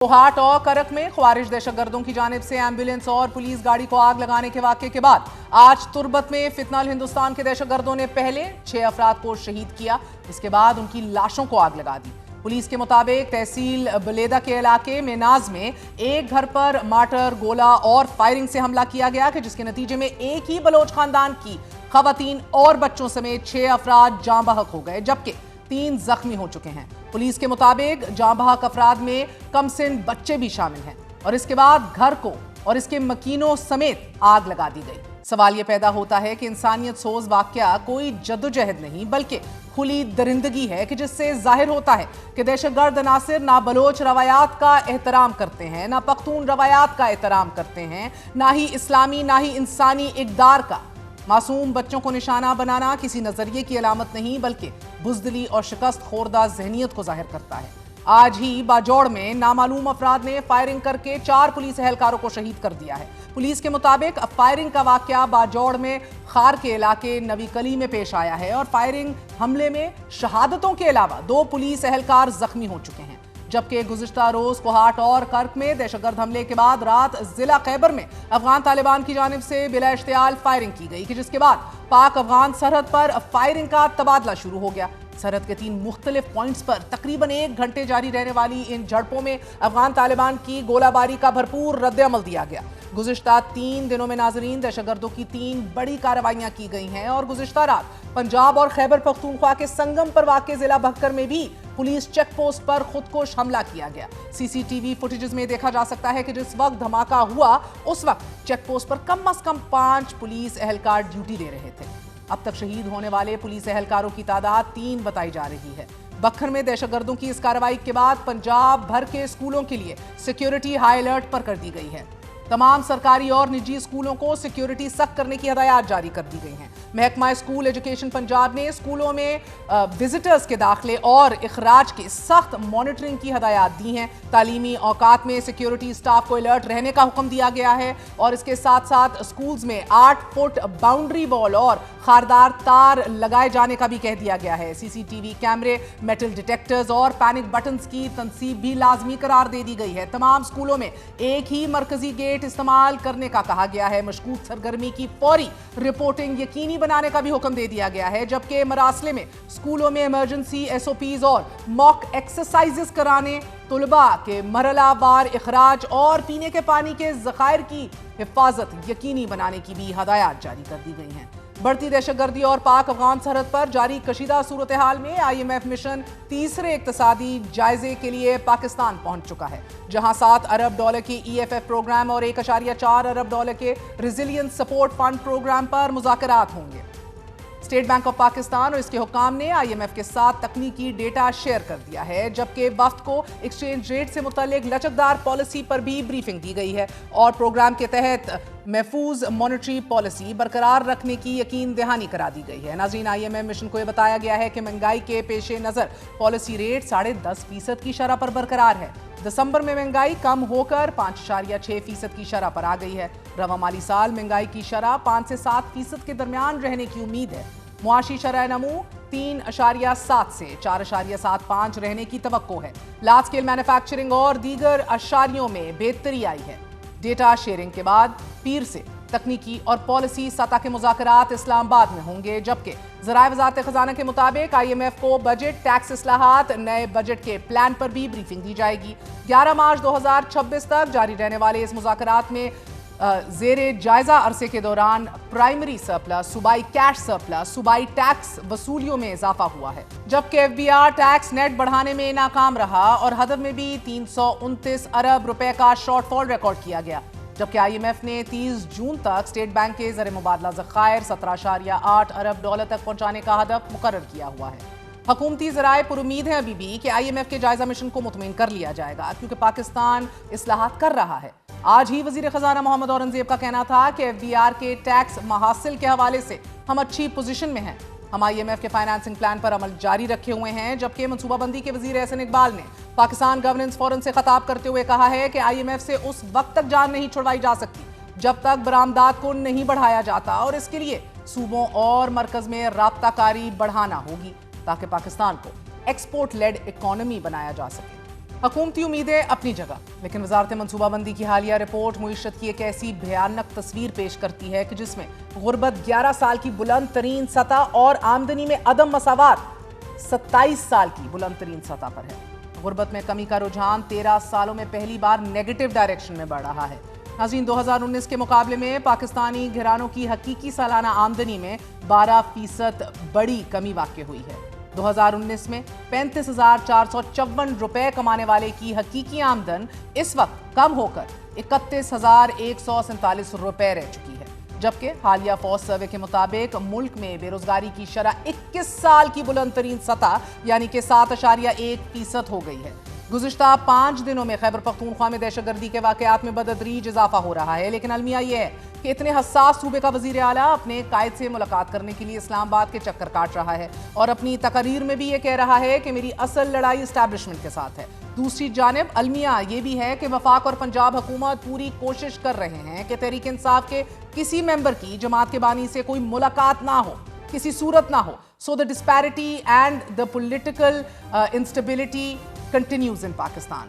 कोहाट और करक में ख्वारिज दहशतगर्दों की जानिब से एम्बुलेंस और पुलिस गाड़ी को आग लगाने के वाक़े के बाद आज तुर्बत में फितनल हिंदुस्तान के दहशतगर्दों ने पहले 6 अफराद को शहीद किया। इसके बाद उनकी लाशों को आग लगा दी। पुलिस के मुताबिक तहसील बलेदा के इलाके मेनाज में एक घर पर मार्टर, गोला और फायरिंग से हमला किया गया कि जिसके नतीजे में एक ही बलोच खानदान की खवातीन और बच्चों समेत 6 अफराद जाँ बहक हो गए, जबकि 3 जख्मी हो चुके हैं। पुलिस के मुताबिक जाँ बहक अफराद में कमसिन बच्चे भी शामिल हैं और इसके बाद घर को और इसके मकीनों समेत आग लगा दी गई। सवाल यह पैदा होता है कि इंसानियत सोज वाकया कोई जद्दोजहद नहीं बल्कि खुली दरिंदगी है कि जिससे जाहिर होता है कि दहशतगर्द नासिर ना बलोच रवायात का एहतराम करते हैं, ना पख्तून रवायात का एहतराम करते हैं, ना ही इस्लामी ना ही इंसानी इक़दार का। मासूम बच्चों को निशाना बनाना किसी नजरिए की अलामत नहीं बल्कि बुज़दिली और शिकस्त खोरदा ज़हनियत को जाहिर करता है। आज ही बाजौड़ में नामालूम अफराद ने फायरिंग करके 4 पुलिस एहलकारों को शहीद कर दिया है। पुलिस के मुताबिक फायरिंग का वाकया बाजौड़ में खार के इलाके नवी कली में पेश आया है और फायरिंग हमले में शहादतों के अलावा 2 पुलिस एहलकार जख्मी हो चुके हैं, जबकि गुज़िश्ता रोज कोहाट और कर्क में दहशतगर्द हमले के बाद रात जिला खैबर में अफगान तालिबान की जानिब से बिला इश्तियाल फायरिंग की गई कि जिसके बाद पाक अफगान सरहद पर फायरिंग का तबादला शुरू हो गया। सरहद के 3 मुख्तलिफ पॉइंट्स पर तकरीबन 1 घंटे जारी रहने वाली इन झड़पों में अफगान तालिबान की गोलाबारी का भरपूर रद्द-ए-अमल दिया गया। गुज़िश्ता 3 दिनों में नाजरीन दहशतगर्दों की 3 बड़ी कार्रवाइयां की गई हैं और गुज़िश्ता रात पंजाब और खैबर पख्तूनख्वा के संगम पर वाक़े जिला बक्कर में भी पुलिस चेक पोस्ट पर खुदकुश हमला किया गया। सीसीटीवी फुटेजेस में देखा जा सकता है कि जिस वक्त धमाका हुआ उस वक्त चेक पोस्ट पर कम से कम 5 पुलिस एहलकार ड्यूटी दे रहे थे। अब तक शहीद होने वाले पुलिस एहलकारों की तादाद 3 बताई जा रही है। बक्खर में दहशतगर्दों की इस कार्रवाई के बाद पंजाब भर के स्कूलों के लिए सिक्योरिटी हाई अलर्ट पर कर दी गई है। तमाम सरकारी और निजी स्कूलों को सिक्योरिटी सख्त करने की हदायत जारी कर दी गई हैं। महकमा स्कूल एजुकेशन पंजाब ने स्कूलों में विजिटर्स के दाखिले और इखराज की सख्त मॉनिटरिंग की हदायत दी हैं। तालीमी औकात में सिक्योरिटी स्टाफ को अलर्ट रहने का हुक्म दिया गया है और इसके साथ साथ स्कूल्स में 8 फुट बाउंड्री वॉल और खारदार तार लगाए जाने का भी कह दिया गया है। सीसीटीवी कैमरे, मेटल डिटेक्टर्स और पैनिक बटन्स की तनसीब भी लाजमी करार दे दी गई है। तमाम स्कूलों में एक ही मरकजी गेट इस्तेमाल करने का कहा गया है। मशकूक सरगर्मी की फौरी रिपोर्टिंग यकीनी बनाने का भी हुक्म दे दिया गया है, जबकि मरासले में स्कूलों में इमरजेंसी SOPs और मॉक एक्सरसाइजेस कराने, तुलबा के मरहलावार इखराज और पीने के पानी के ज़खायर की हिफाजत यकीनी बनाने की भी हदायत जारी कर दी गई हैं। बढ़ती दहशतगर्दी और पाक अफगान सरहद पर जारी कशीदा सूरत हाल में IMF मिशन तीसरे इक्तसादी जायजे के लिए पाकिस्तान पहुंच चुका है, जहां $7 अरब के EFF प्रोग्राम और $1.4 अरब के रेजिलियंस सपोर्ट फंड प्रोग्राम पर मुज़ाकरात होंगे। स्टेट बैंक ऑफ पाकिस्तान और इसके हुक्काम ने IMF के साथ तकनीकी डेटा शेयर कर दिया है, जबकि वफ्द को एक्सचेंज रेट से मुतल्लिक लचकदार पॉलिसी पर भी ब्रीफिंग दी गई है और प्रोग्राम के तहत महफूज मॉनेटरी पॉलिसी बरकरार रखने की यकीन दहानी करा दी गई है। नाज़रीन, IMF मिशन को यह बताया गया है कि महंगाई के पेश नज़र पॉलिसी रेट 10.5% की शरह पर बरकरार है। दिसंबर में महंगाई कम होकर 5.6% की शरह पर आ गई है। रवा माली साल महंगाई की शरह 5 से 7% के दरमियान रहने की उम्मीद है। मुआशी शरह नमू 3.7 से 4.75 रहने की तवक्को है। लार्ज स्केल मैन्युफैक्चरिंग और दीगर अशारियों में बेहतरी आई है। डेटा शेयरिंग के बाद पीर से तकनीकी और पॉलिसी सतह के मुज़ाकरात इस्लामाबाद में होंगे, जबकि ज़राए वज़ारत ख़ज़ाना के मुताबिक IMF को बजट, टैक्स इस्लाहात, नए बजट के प्लान पर भी ब्रीफिंग दी जाएगी। 11 मार्च 2026 तक जारी रहने वाले इस मुज़ाकरात में ज़ेरे जायज़ा अरसे के दौरान प्राइमरी सरप्लस, सूबाई कैश सरप्लस, सूबाई टैक्स वसूलियों में इजाफा हुआ है, जबकि FBR टैक्स नेट बढ़ाने में नाकाम रहा और हदफ में भी 329 अरब रुपए का शॉर्टफॉल रिकॉर्ड किया गया। जबकि IMF ने 30 जून तक स्टेट बैंक के ज़र मुबादला ज़खायर 17.8 अरब डॉलर तक पहुंचाने का हदफ मुकर्रर किया हुआ है। हुकूमती ज़राए पुरुमीद हैं अभी भी कि IMF के जायज़ा मिशन को मुतमईन कर लिया जाएगा, क्योंकि पाकिस्तान इस्लाहात कर रहा है। आज ही वज़ीर ख़ज़ाना मोहम्मद औरंगज़ेब का कहना था कि FBR के टैक्स महासिल के हवाले से हम अच्छी पोजीशन में हैं। हम IMF के फाइनेंसिंग प्लान पर अमल जारी रखे हुए हैं, जबकि मनसूबाबंदी के वज़ीर एहसन इकबाल ने पाकिस्तान गवर्नेंस फोरम से खिताब करते हुए कहा है कि IMF से उस वक्त तक जान नहीं छुड़वाई जा सकती जब तक बरामदात को नहीं बढ़ाया जाता और इसके लिए सूबों और मरकज में राब्ताकारी बढ़ाना होगी ताकि पाकिस्तान को एक्सपोर्ट लेड इकॉनमी बनाया जा सके। हुकूमती उम्मीदें अपनी जगह, लेकिन वजारत मनसूबाबंदी की हालिया रिपोर्ट मुईशत की एक ऐसी भयानक तस्वीर पेश करती है कि जिसमें गुर्बत 11 साल की बुलंद तरीन सतह और आमदनी में अदम मसावात 27 साल की बुलंद तरीन सतह पर है। गुर्बत में कमी का रुझान 13 सालों में पहली बार नेगेटिव डायरेक्शन में बढ़ रहा है। नाज़रीन, 2019 के मुकाबले में पाकिस्तानी घरानों की हकीकी सालाना आमदनी में 12% बड़ी कमी वाक़ई हुई है। 2019 में 35,454 रुपए कमाने वाले की हकीकी आमदन इस वक्त कम होकर 31,147 रुपए रह चुकी है, जबकि हालिया फौज सर्वे के मुताबिक मुल्क में बेरोजगारी की शरह 21 साल की बुलंद तरीन सतह यानी कि 7.1% हो गई है। गुज़िश्ता 5 दिनों में खैबर पख्तूनख्वा में दहशतगर्दी के वाक़यात में बदतदरीज इजाफा हो रहा है, लेकिन अलमिया यह है कि इतने हसास सूबे का वज़ीर आला अपने कायद से मुलाकात करने के लिए इस्लामाबाद के चक्कर काट रहा है और अपनी तकरीर में भी ये कह रहा है कि मेरी असल लड़ाई इस्टेब्लिशमेंट के साथ है। दूसरी जानिब अलमिया ये भी है कि वफाक और पंजाब हुकूमत पूरी कोशिश कर रहे हैं कि तहरीक इंसाफ के किसी मेंबर की जमात के बानी से कोई मुलाकात ना हो, किसी सूरत ना हो। So the disparity and the political instability continues in Pakistan.